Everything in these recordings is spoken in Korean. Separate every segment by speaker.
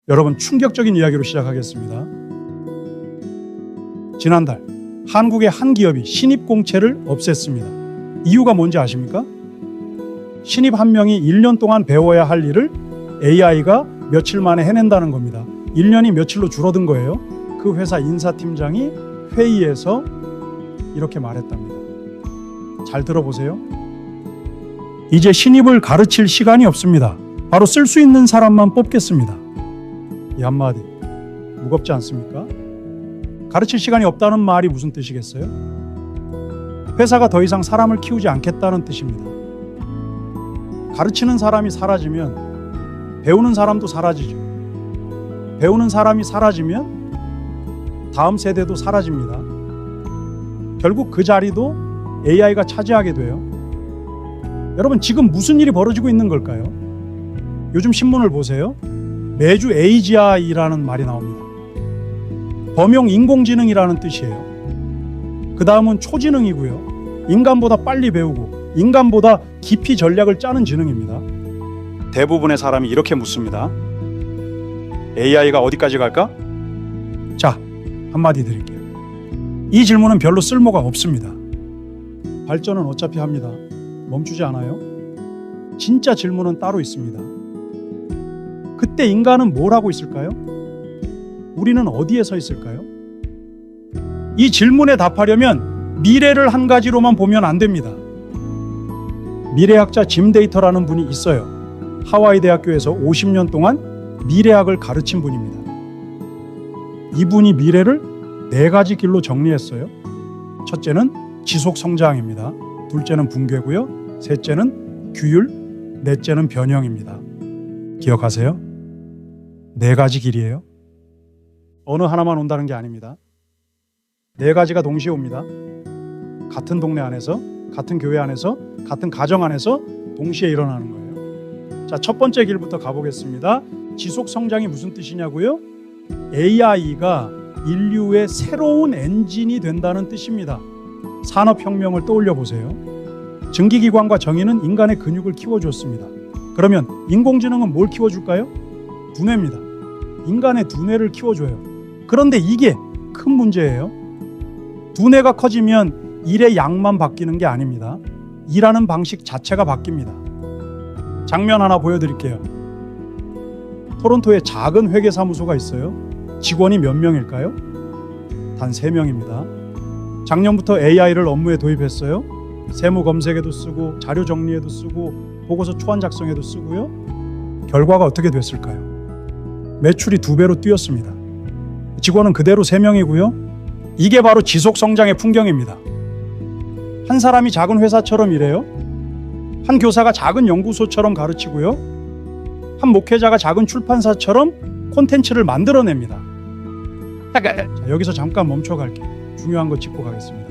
Speaker 1: 여러분, 충격적인 이야기로 시작하겠습니다. 지난달 한국의 한 기업이 신입 공채를 없앴습니다. 이유가 뭔지 아십니까? 신입 한 명이 1년 동안 배워야 할 일을 AI가 며칠 만에 해낸다는 겁니다. 1년이 며칠로 줄어든 거예요. 그 회사 인사팀장이 회의에서 이렇게 말했답니다. 잘 들어보세요. 이제 신입을 가르칠 시간이 없습니다. 바로 쓸 수 있는 사람만 뽑겠습니다. 이 한마디 무겁지 않습니까? 가르칠 시간이 없다는 말이 무슨 뜻이겠어요? 회사가 더 이상 사람을 키우지 않겠다는 뜻입니다. 가르치는 사람이 사라지면 배우는 사람도 사라지죠. 배우는 사람이 사라지면 다음 세대도 사라집니다. 결국 그 자리도 AI가 차지하게 돼요. 여러분, 지금 무슨 일이 벌어지고 있는 걸까요? 요즘 신문을 보세요. 매주 AGI라는 말이 나옵니다. 범용 인공지능이라는 뜻이에요. 그 다음은 초지능이고요. 인간보다 빨리 배우고 인간보다 깊이 전략을 짜는 지능입니다. 대부분의 사람이 이렇게 묻습니다. AI가 어디까지 갈까? 자, 한마디 드릴게요. 이 질문은 별로 쓸모가 없습니다. 발전은 어차피 합니다. 멈추지 않아요. 진짜 질문은 따로 있습니다. 그때 인간은 뭘 하고 있을까요? 우리는 어디에 서 있을까요? 이 질문에 답하려면 미래를 한 가지로만 보면 안 됩니다. 미래학자 짐 데이터라는 분이 있어요. 하와이 대학교에서 50년 동안 미래학을 가르친 분입니다. 이분이 미래를 4가지 길로 정리했어요. 첫째는 지속 성장입니다. 둘째는 붕괴고요. 셋째는 규율, 넷째는 변형입니다. 기억하세요? 4가지 길이에요. 어느 하나만 온다는 게 아닙니다. 4가지가 동시에 옵니다. 같은 동네 안에서, 같은 교회 안에서, 같은 가정 안에서 동시에 일어나는 거예요. 자, 첫 번째 길부터 가보겠습니다. 지속 성장이 무슨 뜻이냐고요? AI가 인류의 새로운 엔진이 된다는 뜻입니다. 산업혁명을 떠올려 보세요. 증기기관과 정의는 인간의 근육을 키워주었습니다. 그러면 인공지능은 뭘 키워줄까요? 두뇌입니다. 인간의 두뇌를 키워줘요. 그런데 이게 큰 문제예요. 두뇌가 커지면 일의 양만 바뀌는 게 아닙니다. 일하는 방식 자체가 바뀝니다. 장면 하나 보여드릴게요. 토론토에 작은 회계사무소가 있어요. 직원이 몇 명일까요? 단 3명입니다. 작년부터 AI를 업무에 도입했어요. 세무 검색에도 쓰고 자료 정리에도 쓰고 보고서 초안 작성에도 쓰고요. 결과가 어떻게 됐을까요? 매출이 2배로 뛰었습니다. 직원은 그대로 3명이고요. 이게 바로 지속 성장의 풍경입니다. 한 사람이 작은 회사처럼 일해요. 한 교사가 작은 연구소처럼 가르치고요. 한 목회자가 작은 출판사처럼 콘텐츠를 만들어냅니다. 자, 여기서 잠깐 멈춰갈게요. 중요한 거 짚고 가겠습니다.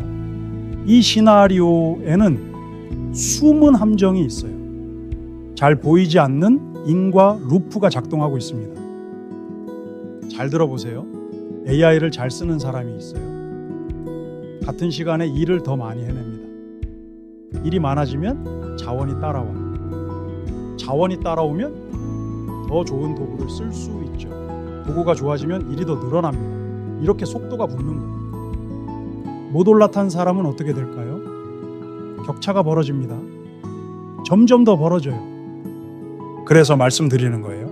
Speaker 1: 이 시나리오에는 숨은 함정이 있어요. 잘 보이지 않는 인과 루프가 작동하고 있습니다. 잘 들어보세요. AI를 잘 쓰는 사람이 있어요. 같은 시간에 일을 더 많이 해냅니다. 일이 많아지면 자원이 따라와요. 자원이 따라오면 더 좋은 도구를 쓸 수 있죠. 도구가 좋아지면 일이 더 늘어납니다. 이렇게 속도가 붙는 겁니다. 못 올라탄 사람은 어떻게 될까요? 격차가 벌어집니다. 점점 더 벌어져요. 그래서 말씀드리는 거예요.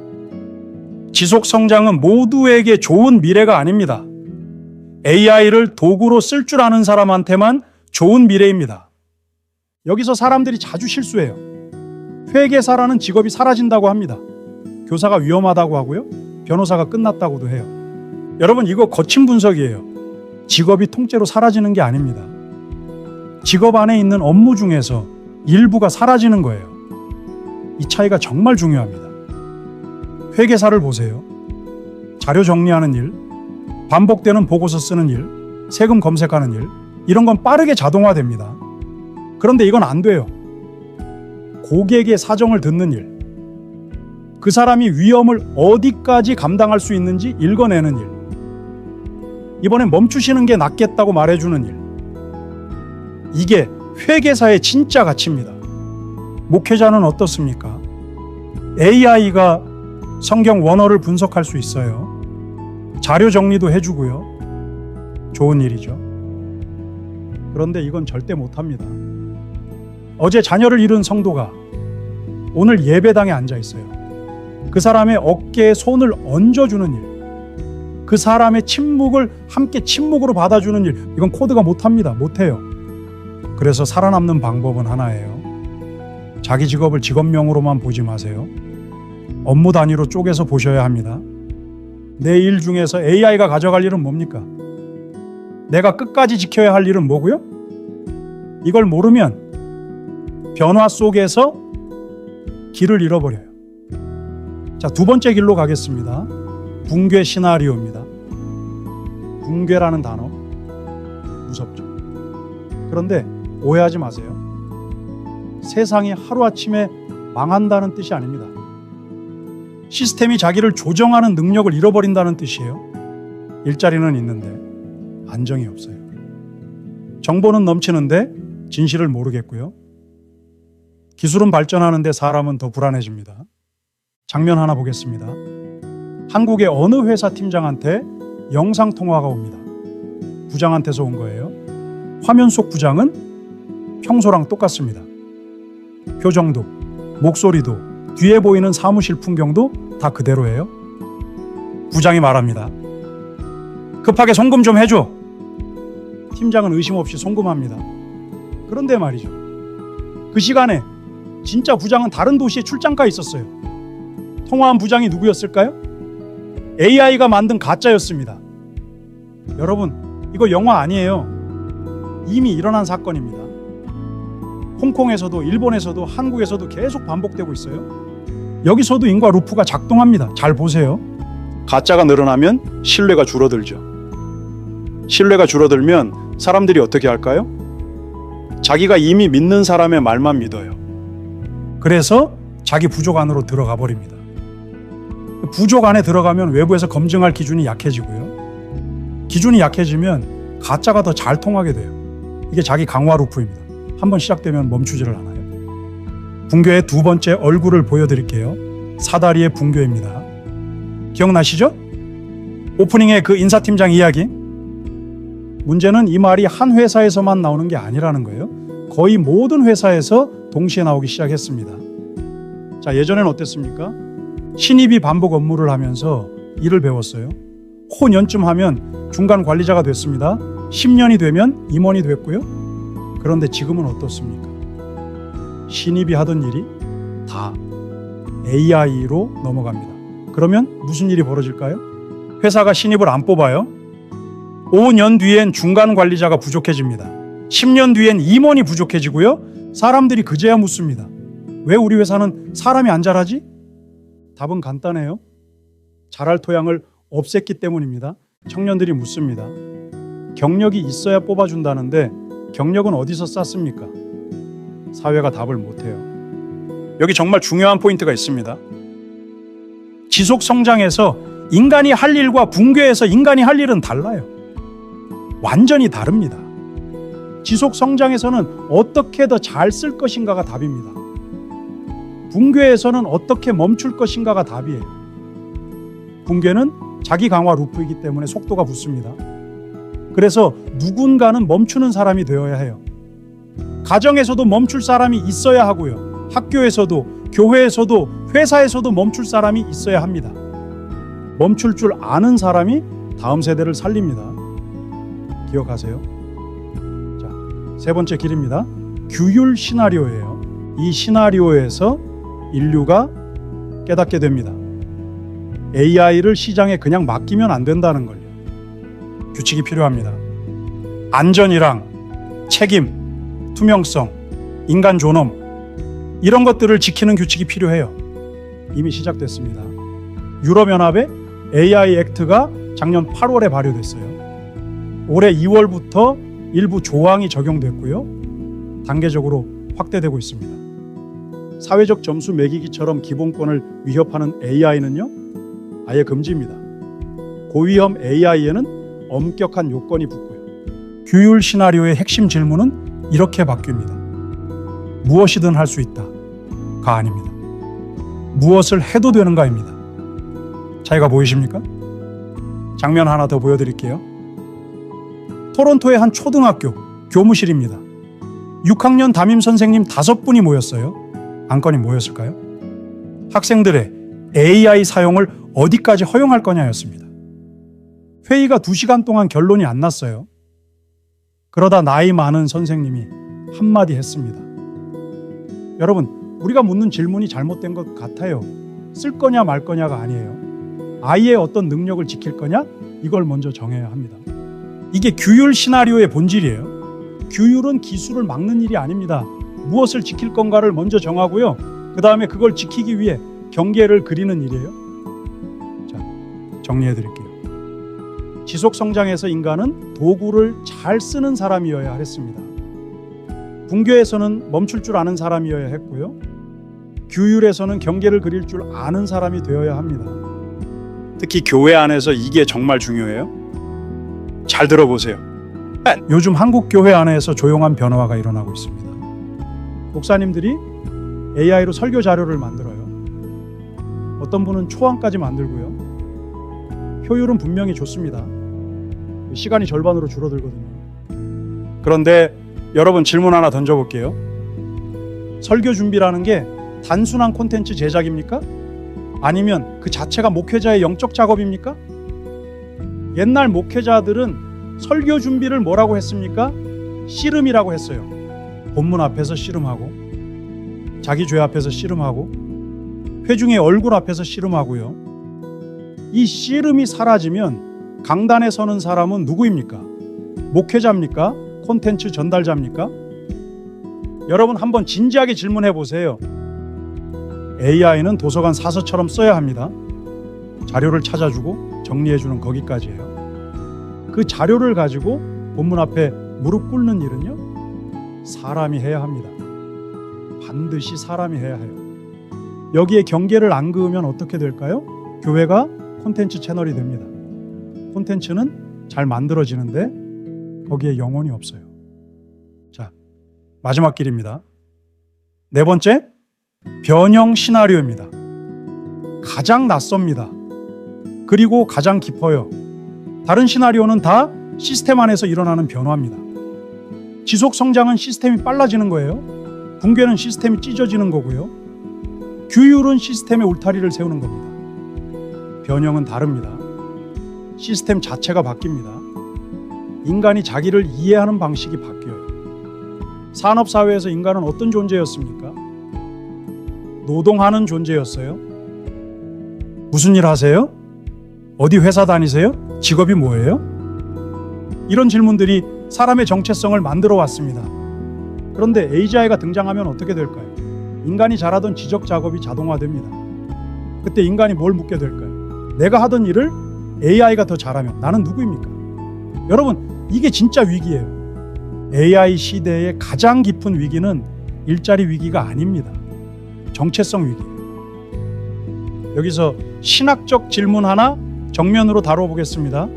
Speaker 1: 지속 성장은 모두에게 좋은 미래가 아닙니다. AI를 도구로 쓸 줄 아는 사람한테만 좋은 미래입니다. 여기서 사람들이 자주 실수해요. 회계사라는 직업이 사라진다고 합니다. 교사가 위험하다고 하고요. 변호사가 끝났다고도 해요. 여러분, 이거 거친 분석이에요. 직업이 통째로 사라지는 게 아닙니다. 직업 안에 있는 업무 중에서 일부가 사라지는 거예요. 이 차이가 정말 중요합니다. 회계사를 보세요. 자료 정리하는 일, 반복되는 보고서 쓰는 일, 세금 검색하는 일, 이런 건 빠르게 자동화됩니다. 그런데 이건 안 돼요. 고객의 사정을 듣는 일, 그 사람이 위험을 어디까지 감당할 수 있는지 읽어내는 일, 이번엔 멈추시는 게 낫겠다고 말해주는 일, 이게 회계사의 진짜 가치입니다. 목회자는 어떻습니까? AI가 성경 원어를 분석할 수 있어요. 자료 정리도 해주고요. 좋은 일이죠. 그런데 이건 절대 못합니다. 어제 자녀를 잃은 성도가 오늘 예배당에 앉아 있어요. 그 사람의 어깨에 손을 얹어주는 일, 그 사람의 침묵을 함께 침묵으로 받아주는 일, 이건 코드가 못합니다. 못해요. 그래서 살아남는 방법은 하나예요. 자기 직업을 직업명으로만 보지 마세요. 업무 단위로 쪼개서 보셔야 합니다. 내 일 중에서 AI가 가져갈 일은 뭡니까? 내가 끝까지 지켜야 할 일은 뭐고요? 이걸 모르면 변화 속에서 길을 잃어버려요. 자, 두 번째 길로 가겠습니다. 붕괴 시나리오입니다. 붕괴라는 단어 무섭죠. 그런데 오해하지 마세요. 세상이 하루아침에 망한다는 뜻이 아닙니다. 시스템이 자기를 조정하는 능력을 잃어버린다는 뜻이에요. 일자리는 있는데 안정이 없어요. 정보는 넘치는데 진실을 모르겠고요. 기술은 발전하는데 사람은 더 불안해집니다. 장면 하나 보겠습니다. 한국의 어느 회사 팀장한테 영상통화가 옵니다. 부장한테서 온 거예요. 화면 속 부장은 평소랑 똑같습니다. 표정도, 목소리도, 뒤에 보이는 사무실 풍경도 다 그대로예요. 부장이 말합니다. 급하게 송금 좀 해줘. 팀장은 의심 없이 송금합니다. 그런데 말이죠. 그 시간에 진짜 부장은 다른 도시에 출장가 있었어요. 통화한 부장이 누구였을까요? AI가 만든 가짜였습니다. 여러분, 이거 영화 아니에요. 이미 일어난 사건입니다. 홍콩에서도 일본에서도 한국에서도 계속 반복되고 있어요. 여기서도 인과 루프가 작동합니다. 잘 보세요. 가짜가 늘어나면 신뢰가 줄어들죠. 신뢰가 줄어들면 사람들이 어떻게 할까요? 자기가 이미 믿는 사람의 말만 믿어요. 그래서 자기 부족 안으로 들어가 버립니다. 부족 안에 들어가면 외부에서 검증할 기준이 약해지고요. 기준이 약해지면 가짜가 더 잘 통하게 돼요. 이게 자기 강화 루프입니다. 한번 시작되면 멈추지를 않아요. 붕괴의 두 번째 얼굴을 보여드릴게요. 사다리의 붕괴입니다. 기억나시죠? 오프닝의 그 인사팀장 이야기. 문제는 이 말이 한 회사에서만 나오는 게 아니라는 거예요. 거의 모든 회사에서 동시에 나오기 시작했습니다. 자, 예전엔 어땠습니까? 신입이 반복 업무를 하면서 일을 배웠어요. 5년쯤 하면 중간 관리자가 됐습니다. 10년이 되면 임원이 됐고요. 그런데 지금은 어떻습니까? 신입이 하던 일이 다 AI로 넘어갑니다. 그러면 무슨 일이 벌어질까요? 회사가 신입을 안 뽑아요. 5년 뒤엔 중간 관리자가 부족해집니다. 10년 뒤엔 임원이 부족해지고요. 사람들이 그제야 묻습니다. 왜 우리 회사는 사람이 안 자라지? 답은 간단해요. 잘할 토양을 없앴기 때문입니다. 청년들이 묻습니다. 경력이 있어야 뽑아준다는데 경력은 어디서 쌌습니까? 사회가 답을 못해요. 여기 정말 중요한 포인트가 있습니다. 지속 성장에서 인간이 할 일과 붕괴에서 인간이 할 일은 달라요. 완전히 다릅니다. 지속 성장에서는 어떻게 더 잘 쓸 것인가가 답입니다. 붕괴에서는 어떻게 멈출 것인가가 답이에요. 붕괴는 자기 강화 루프이기 때문에 속도가 붙습니다. 그래서 누군가는 멈추는 사람이 되어야 해요. 가정에서도 멈출 사람이 있어야 하고요. 학교에서도, 교회에서도, 회사에서도 멈출 사람이 있어야 합니다. 멈출 줄 아는 사람이 다음 세대를 살립니다. 기억하세요. 자, 세 번째 길입니다. 규율 시나리오예요. 이 시나리오에서 인류가 깨닫게 됩니다. AI를 시장에 그냥 맡기면 안 된다는 걸요. 규칙이 필요합니다. 안전이랑 책임, 투명성, 인간 존엄, 이런 것들을 지키는 규칙이 필요해요. 이미 시작됐습니다. 유럽연합의 AI 액트가 작년 8월에 발효됐어요. 올해 2월부터 일부 조항이 적용됐고요. 단계적으로 확대되고 있습니다. 사회적 점수 매기기처럼 기본권을 위협하는 AI는요, 아예 금지입니다. 고위험 AI에는 엄격한 요건이 붙고요. 규율 시나리오의 핵심 질문은 이렇게 바뀝니다. 무엇이든 할 수 있다가 아닙니다. 무엇을 해도 되는가입니다. 차이가 보이십니까? 장면 하나 더 보여드릴게요. 토론토의 한 초등학교 교무실입니다. 6학년 담임 선생님 5분이 모였어요. 안건이 뭐였을까요? 학생들의 AI 사용을 어디까지 허용할 거냐였습니다. 회의가 2시간 동안 결론이 안 났어요. 그러다 나이 많은 선생님이 한마디 했습니다. 여러분, 우리가 묻는 질문이 잘못된 것 같아요. 쓸 거냐 말 거냐가 아니에요. 아이의 어떤 능력을 지킬 거냐? 이걸 먼저 정해야 합니다. 이게 규율 시나리오의 본질이에요. 규율은 기술을 막는 일이 아닙니다. 무엇을 지킬 건가를 먼저 정하고요. 그 다음에 그걸 지키기 위해 경계를 그리는 일이에요. 자, 정리해 드릴게요. 지속 성장에서 인간은 도구를 잘 쓰는 사람이어야 했습니다. 붕괴에서는 멈출 줄 아는 사람이어야 했고요. 규율에서는 경계를 그릴 줄 아는 사람이 되어야 합니다. 특히 교회 안에서 이게 정말 중요해요. 잘 들어보세요. 요즘 한국 교회 안에서 조용한 변화가 일어나고 있습니다. 목사님들이 AI로 설교 자료를 만들어요. 어떤 분은 초안까지 만들고요. 효율은 분명히 좋습니다. 시간이 절반으로 줄어들거든요. 그런데 여러분, 질문 하나 던져볼게요. 설교 준비라는 게 단순한 콘텐츠 제작입니까? 아니면 그 자체가 목회자의 영적 작업입니까? 옛날 목회자들은 설교 준비를 뭐라고 했습니까? 씨름이라고 했어요. 본문 앞에서 씨름하고, 자기 죄 앞에서 씨름하고, 회중의 얼굴 앞에서 씨름하고요. 이 씨름이 사라지면 강단에 서는 사람은 누구입니까? 목회자입니까? 콘텐츠 전달자입니까? 여러분, 한번 진지하게 질문해 보세요. AI는 도서관 사서처럼 써야 합니다. 자료를 찾아주고 정리해주는 거기까지예요. 그 자료를 가지고 본문 앞에 무릎 꿇는 일은요, 사람이 해야 합니다. 반드시 사람이 해야 해요. 여기에 경계를 안 그으면 어떻게 될까요? 교회가 콘텐츠 채널이 됩니다. 콘텐츠는 잘 만들어지는데 거기에 영혼이 없어요. 자, 마지막 길입니다. 4번째, 변형 시나리오입니다. 가장 낯섭니다. 그리고 가장 깊어요. 다른 시나리오는 다 시스템 안에서 일어나는 변화입니다. 지속 성장은 시스템이 빨라지는 거예요. 붕괴는 시스템이 찢어지는 거고요. 규율은 시스템의 울타리를 세우는 겁니다. 변형은 다릅니다. 시스템 자체가 바뀝니다. 인간이 자기를 이해하는 방식이 바뀌어요. 산업사회에서 인간은 어떤 존재였습니까? 노동하는 존재였어요. 무슨 일 하세요? 어디 회사 다니세요? 직업이 뭐예요? 이런 질문들이 사람의 정체성을 만들어 왔습니다. 그런데 AGI가 등장하면 어떻게 될까요? 인간이 잘하던 지적 작업이 자동화됩니다. 그때 인간이 뭘 묻게 될까요? 내가 하던 일을 AI가 더 잘하면 나는 누구입니까? 여러분, 이게 진짜 위기예요. AI 시대의 가장 깊은 위기는 일자리 위기가 아닙니다. 정체성 위기예요. 여기서 신학적 질문 하나 정면으로 다뤄보겠습니다.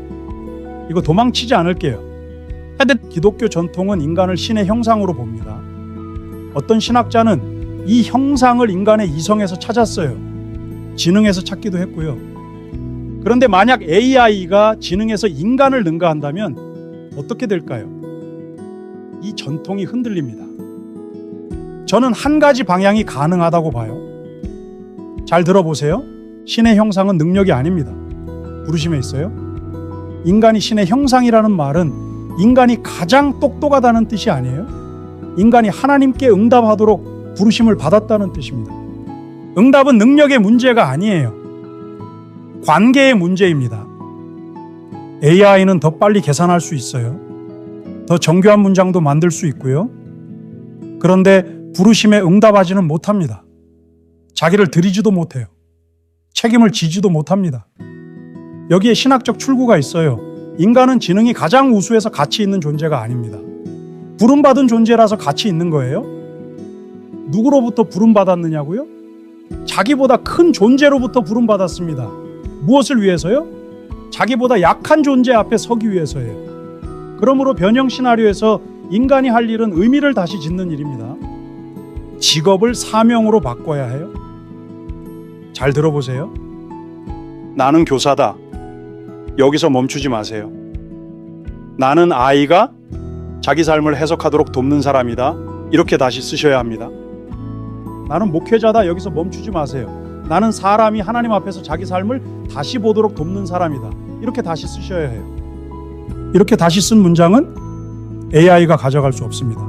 Speaker 1: 이거 도망치지 않을게요. 기독교 전통은 인간을 신의 형상으로 봅니다. 어떤 신학자는 이 형상을 인간의 이성에서 찾았어요. 지능에서 찾기도 했고요. 그런데 만약 AI가 지능에서 인간을 능가한다면 어떻게 될까요? 이 전통이 흔들립니다. 저는 한 가지 방향이 가능하다고 봐요. 잘 들어보세요. 신의 형상은 능력이 아닙니다. 부르심에 있어요. 인간이 신의 형상이라는 말은 인간이 가장 똑똑하다는 뜻이 아니에요. 인간이 하나님께 응답하도록 부르심을 받았다는 뜻입니다. 응답은 능력의 문제가 아니에요. 관계의 문제입니다. AI는 더 빨리 계산할 수 있어요. 더 정교한 문장도 만들 수 있고요. 그런데 부르심에 응답하지는 못합니다. 자기를 드리지도 못해요. 책임을 지지도 못합니다. 여기에 신학적 출구가 있어요. 인간은 지능이 가장 우수해서 가치 있는 존재가 아닙니다. 부름받은 존재라서 가치 있는 거예요. 누구로부터 부름받았느냐고요? 자기보다 큰 존재로부터 부름받았습니다. 무엇을 위해서요? 자기보다 약한 존재 앞에 서기 위해서예요. 그러므로 변형 시나리오에서 인간이 할 일은 의미를 다시 짓는 일입니다. 직업을 사명으로 바꿔야 해요. 잘 들어보세요. 나는 교사다. 여기서 멈추지 마세요. 나는 아이가 자기 삶을 해석하도록 돕는 사람이다. 이렇게 다시 쓰셔야 합니다. 나는 목회자다. 여기서 멈추지 마세요. 나는 사람이 하나님 앞에서 자기 삶을 다시 보도록 돕는 사람이다. 이렇게 다시 쓰셔야 해요. 이렇게 다시 쓴 문장은 AI가 가져갈 수 없습니다.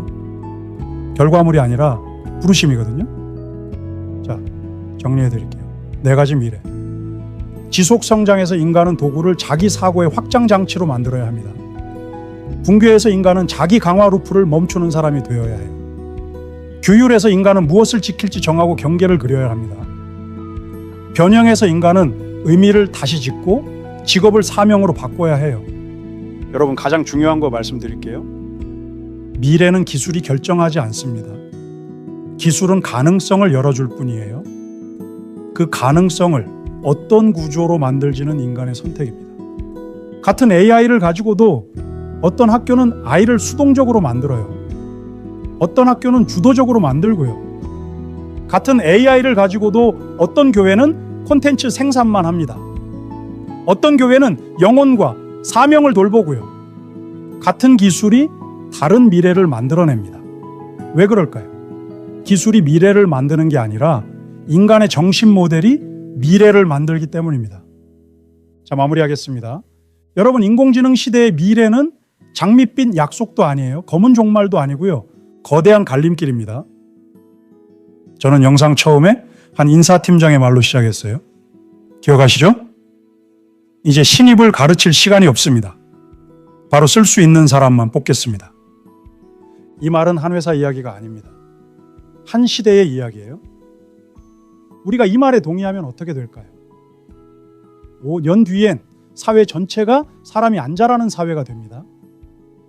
Speaker 1: 결과물이 아니라 부르심이거든요. 자, 정리해 드릴게요. 4가지 미래. 지속 성장에서 인간은 도구를 자기 사고의 확장 장치로 만들어야 합니다. 붕괴에서 인간은 자기 강화 루프를 멈추는 사람이 되어야 해요. 규율에서 인간은 무엇을 지킬지 정하고 경계를 그려야 합니다. 변형에서 인간은 의미를 다시 짓고 직업을 사명으로 바꿔야 해요. 여러분, 가장 중요한 거 말씀드릴게요. 미래는 기술이 결정하지 않습니다. 기술은 가능성을 열어줄 뿐이에요. 그 가능성을 어떤 구조로 만들지는 인간의 선택입니다. 같은 AI를 가지고도 어떤 학교는 아이를 수동적으로 만들어요. 어떤 학교는 주도적으로 만들고요. 같은 AI를 가지고도 어떤 교회는 콘텐츠 생산만 합니다. 어떤 교회는 영혼과 사명을 돌보고요. 같은 기술이 다른 미래를 만들어냅니다. 왜 그럴까요? 기술이 미래를 만드는 게 아니라 인간의 정신 모델이 미래를 만들기 때문입니다. 자, 마무리하겠습니다. 여러분, 인공지능 시대의 미래는 장밋빛 약속도 아니에요. 검은 종말도 아니고요. 거대한 갈림길입니다. 저는 영상 처음에 한 인사팀장의 말로 시작했어요. 기억하시죠? 이제 신입을 가르칠 시간이 없습니다. 바로 쓸 수 있는 사람만 뽑겠습니다. 이 말은 한 회사 이야기가 아닙니다. 한 시대의 이야기예요. 우리가 이 말에 동의하면 어떻게 될까요? 5년 뒤엔 사회 전체가 사람이 안 자라는 사회가 됩니다.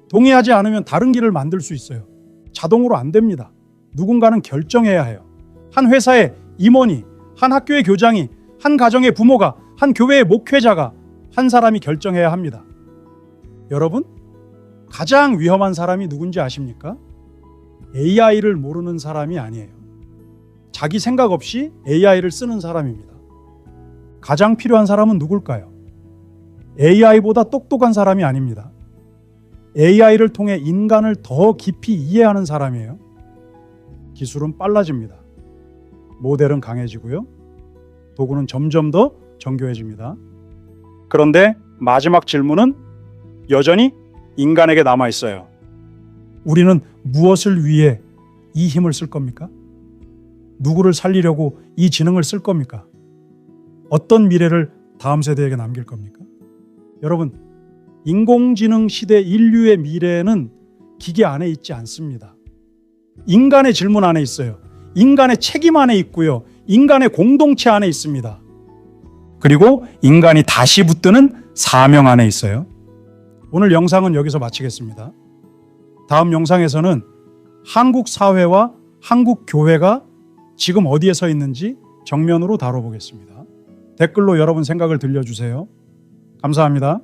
Speaker 1: 동의하지 않으면 다른 길을 만들 수 있어요. 자동으로 안 됩니다. 누군가는 결정해야 해요. 한 회사의 임원이, 한 학교의 교장이, 한 가정의 부모가, 한 교회의 목회자가, 한 사람이 결정해야 합니다. 여러분, 가장 위험한 사람이 누군지 아십니까? AI를 모르는 사람이 아니에요. 자기 생각 없이 AI를 쓰는 사람입니다. 가장 필요한 사람은 누굴까요? AI보다 똑똑한 사람이 아닙니다. AI를 통해 인간을 더 깊이 이해하는 사람이에요. 기술은 빨라집니다. 모델은 강해지고요. 도구는 점점 더 정교해집니다. 그런데 마지막 질문은 여전히 인간에게 남아 있어요. 우리는 무엇을 위해 이 힘을 쓸 겁니까? 누구를 살리려고 이 지능을 쓸 겁니까? 어떤 미래를 다음 세대에게 남길 겁니까? 여러분, 인공지능 시대 인류의 미래는 기계 안에 있지 않습니다. 인간의 질문 안에 있어요. 인간의 책임 안에 있고요. 인간의 공동체 안에 있습니다. 그리고 인간이 다시 붙드는 사명 안에 있어요. 오늘 영상은 여기서 마치겠습니다. 다음 영상에서는 한국 사회와 한국 교회가 지금 어디에 서 있는지 정면으로 다뤄보겠습니다. 댓글로 여러분 생각을 들려주세요. 감사합니다.